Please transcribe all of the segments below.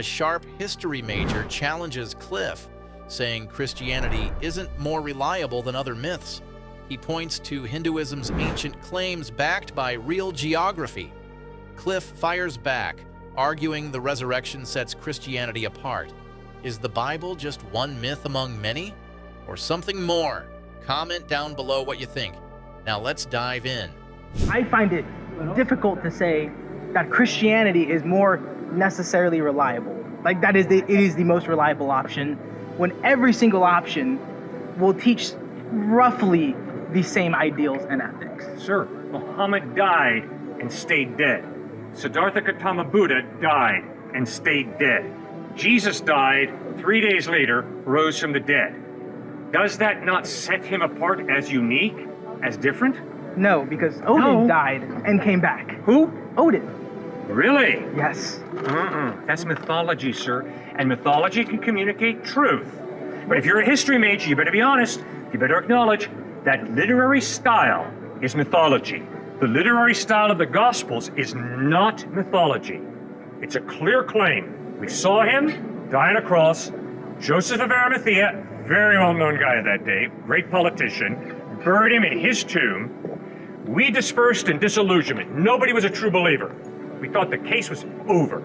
A sharp history major challenges Cliffe, saying Christianity isn't more reliable than other myths. He points to Hinduism's ancient claims backed by real geography. Cliffe fires back, arguing the resurrection sets Christianity apart. Is the Bible just one myth among many, or something more? Comment down below what you think. Now let's dive in. I find it difficult to say that Christianity is more necessarily reliable. Like it is the most reliable option, when every single option will teach roughly the same ideals and ethics. Sir, Muhammad died and stayed dead. Siddhartha Gautama Buddha died and stayed dead. Jesus died, 3 days later, rose from the dead. Does that not set him apart as unique, as different? No, because Odin died and came back. Who? Odin. Really? Yes. That's mythology, sir. And mythology can communicate truth. But if you're a history major, you better be honest. You better acknowledge that literary style is mythology. The literary style of the Gospels is not mythology. It's a clear claim. We saw him die on a cross. Joseph of Arimathea, very well-known guy of that day, great politician, buried him in his tomb. We dispersed in disillusionment. Nobody was a true believer. We thought the case was over.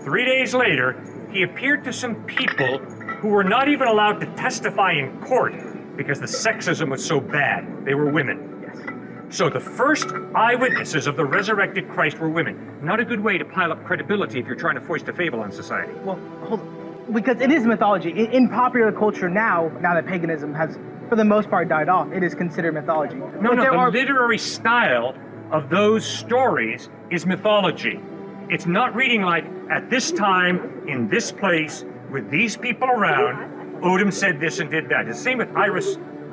3 days later, he appeared to some people who were not even allowed to testify in court because the sexism was so bad. They were women. So the first eyewitnesses of the resurrected Christ were women. Not a good way to pile up credibility if you're trying to foist a fable on society. Well, hold on. Because it is mythology. In popular culture now that paganism has, for the most part, died off, it is considered mythology. No, the literary style of those stories is mythology. It's not reading like, at this time, in this place, with these people around, Odin said this and did that. It's the same with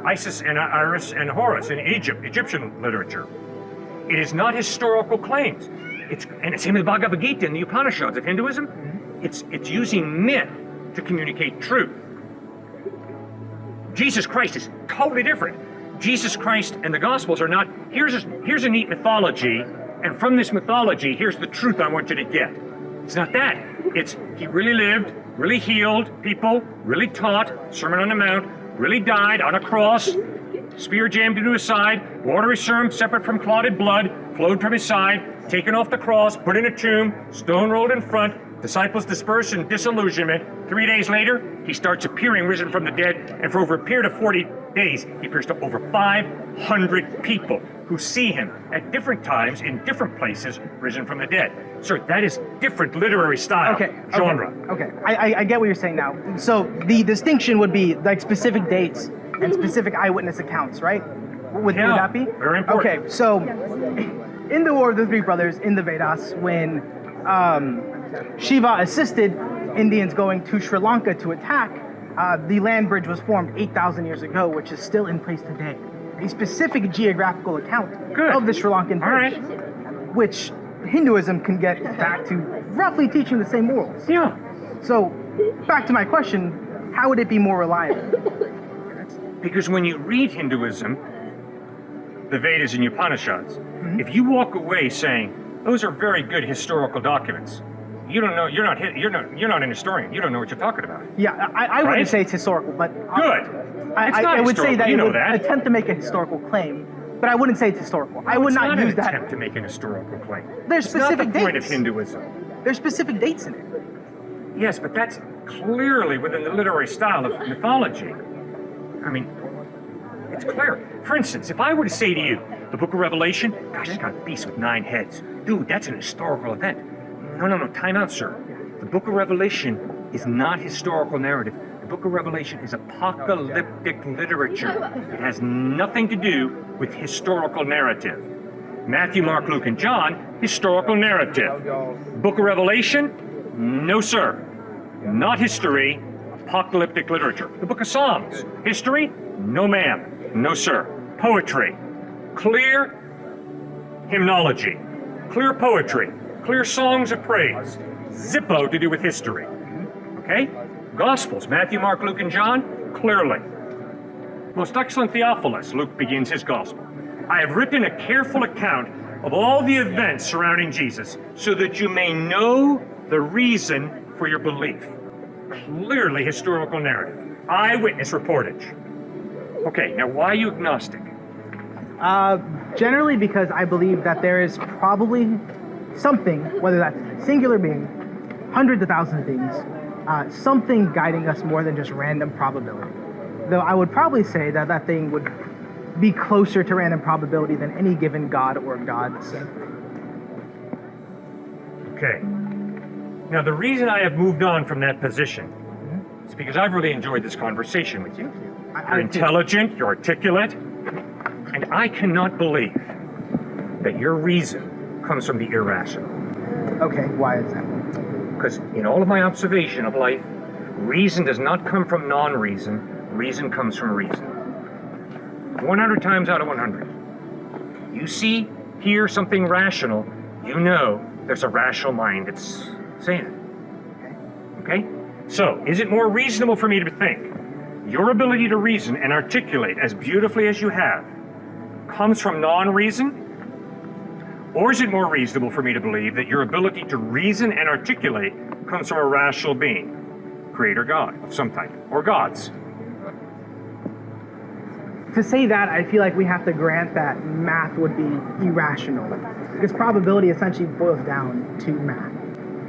Isis and Horus in Egyptian literature. It is not historical claims. And it's same with the Bhagavad Gita and the Upanishads of Hinduism. It's using myth to communicate truth. Jesus Christ is totally different. Jesus Christ and the Gospels are not, here's a neat mythology, and from this mythology, here's the truth I want you to get. It's not that. It's, he really lived, really healed people, really taught, Sermon on the Mount, really died on a cross, spear jammed into his side, watery serum separate from clotted blood, flowed from his side, taken off the cross, put in a tomb, stone rolled in front, disciples dispersed in disillusionment. 3 days later, he starts appearing risen from the dead, and for over a period of 40 days, he appears to over 500 people who see him at different times in different places risen from the dead. Sir, that is different literary style, genre. Okay, I get what you're saying now. So the distinction would be like specific dates and specific eyewitness accounts, right? Would that be? Very important. Okay, so in the War of the Three Brothers in the Vedas, when Shiva assisted Indians going to Sri Lanka to attack, the land bridge was formed 8,000 years ago, which is still in place today. A specific geographical account of the Sri Lankan bridge, which Hinduism can get back to roughly teaching the same morals. Yeah. So, back to my question, how would it be more reliable? Because when you read Hinduism, the Vedas and Upanishads, if you walk away saying, those are very good historical documents, you don't know, you're not an historian. You don't know what you're talking about. Yeah, I wouldn't say it's historical, but good. I would say that it would attempt to make a historical claim, but I wouldn't say it's historical. I would not use that. It's not an attempt to make an historical claim. There's specific dates. It's not the point of Hinduism. There's specific dates in it. Yes, but that's clearly within the literary style of mythology. I mean, it's clear. For instance, if I were to say to you, the book of Revelation, gosh, it's got a beast with 9 heads. Dude, that's an historical event. No, time out, sir. The book of Revelation is not historical narrative. The book of Revelation is apocalyptic literature. It has nothing to do with historical narrative. Matthew, Mark, Luke, and John, historical narrative. Book of Revelation, no, sir. Not history, apocalyptic literature. The book of Psalms, history, no, ma'am. No, sir. Poetry, clear hymnology, clear poetry, clear songs of praise. Zippo to do with history. Okay? Gospels, Matthew, Mark, Luke, and John, clearly. Most excellent Theophilus, Luke begins his gospel. I have written a careful account of all the events surrounding Jesus, so that you may know the reason for your belief. Clearly historical narrative. Eyewitness reportage. Okay, now why are you agnostic? Generally because I believe that there is probably something, whether that's singular being, hundreds of thousands of beings, something guiding us more than just random probability. Though I would probably say that that thing would be closer to random probability than any given god or gods. Okay. Now the reason I have moved on from that position is because I've really enjoyed this conversation with you. You're intelligent, you're articulate, and I cannot believe that your reason comes from the irrational. Okay, why is that? Because in all of my observation of life, reason does not come from non-reason, reason comes from reason. 100 times out of 100. You see, hear something rational, you know there's a rational mind that's saying it. Okay? So, is it more reasonable for me to think your ability to reason and articulate as beautifully as you have comes from non-reason? Or is it more reasonable for me to believe that your ability to reason and articulate comes from a rational being, creator God of some type, or gods? To say that, I feel like we have to grant that math would be irrational, because probability essentially boils down to math,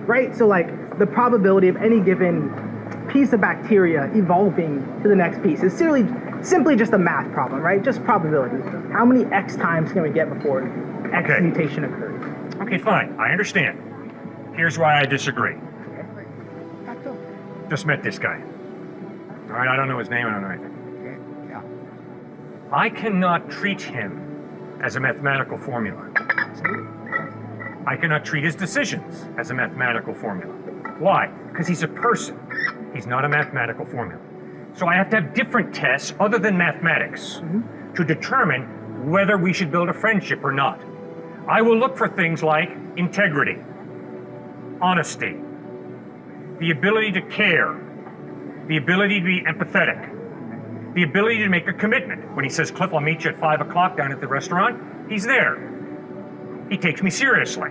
right? So like the probability of any given piece of bacteria evolving to the next piece is simply just a math problem, right? Just probability. How many X times can we get before X mutation occurs? Okay, fine. I understand. Here's why I disagree. Just met this guy. All right, I don't know his name, I don't know anything. I cannot treat him as a mathematical formula. I cannot treat his decisions as a mathematical formula. Why? Because he's a person. He's not a mathematical formula. So I have to have different tests other than mathematics to determine whether we should build a friendship or not. I will look for things like integrity, honesty, the ability to care, the ability to be empathetic, the ability to make a commitment. When he says, Cliffe, I'll meet you at 5 o'clock down at the restaurant, he's there. He takes me seriously.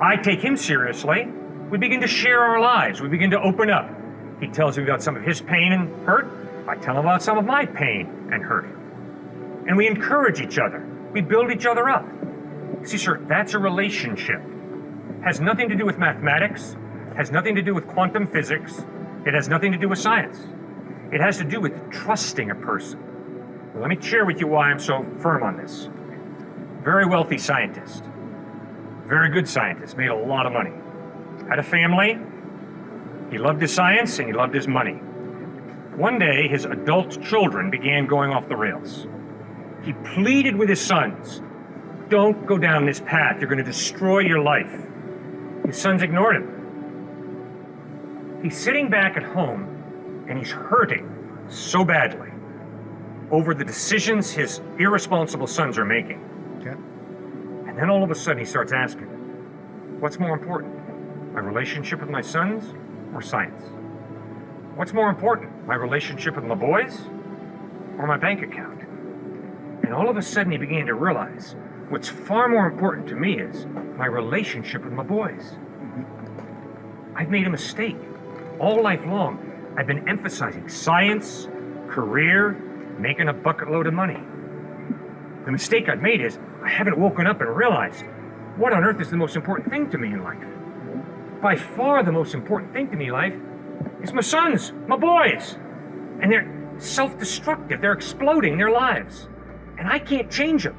I take him seriously. We begin to share our lives. We begin to open up. He tells me about some of his pain and hurt. I tell him about some of my pain and hurt. And we encourage each other. We build each other up. See, sir, that's a relationship. Has nothing to do with mathematics, has nothing to do with quantum physics, it has nothing to do with science. It has to do with trusting a person. Well, let me share with you why I'm so firm on this. Very wealthy scientist, very good scientist, made a lot of money. Had a family, he loved his science and he loved his money. One day, his adult children began going off the rails. He pleaded with his sons, don't go down this path, you're going to destroy your life. His sons ignored him. He's sitting back at home and he's hurting so badly over the decisions his irresponsible sons are making. Okay. And then all of a sudden he starts asking, what's more important, my relationship with my sons or science? What's more important, my relationship with my boys or my bank account? And all of a sudden he began to realize what's far more important to me is my relationship with my boys. I've made a mistake. All life long, I've been emphasizing science, career, making a bucket load of money. The mistake I've made is I haven't woken up and realized what on earth is the most important thing to me in life. By far the most important thing to me in life is my sons, my boys. And they're self-destructive, they're exploding their lives. And I can't change them.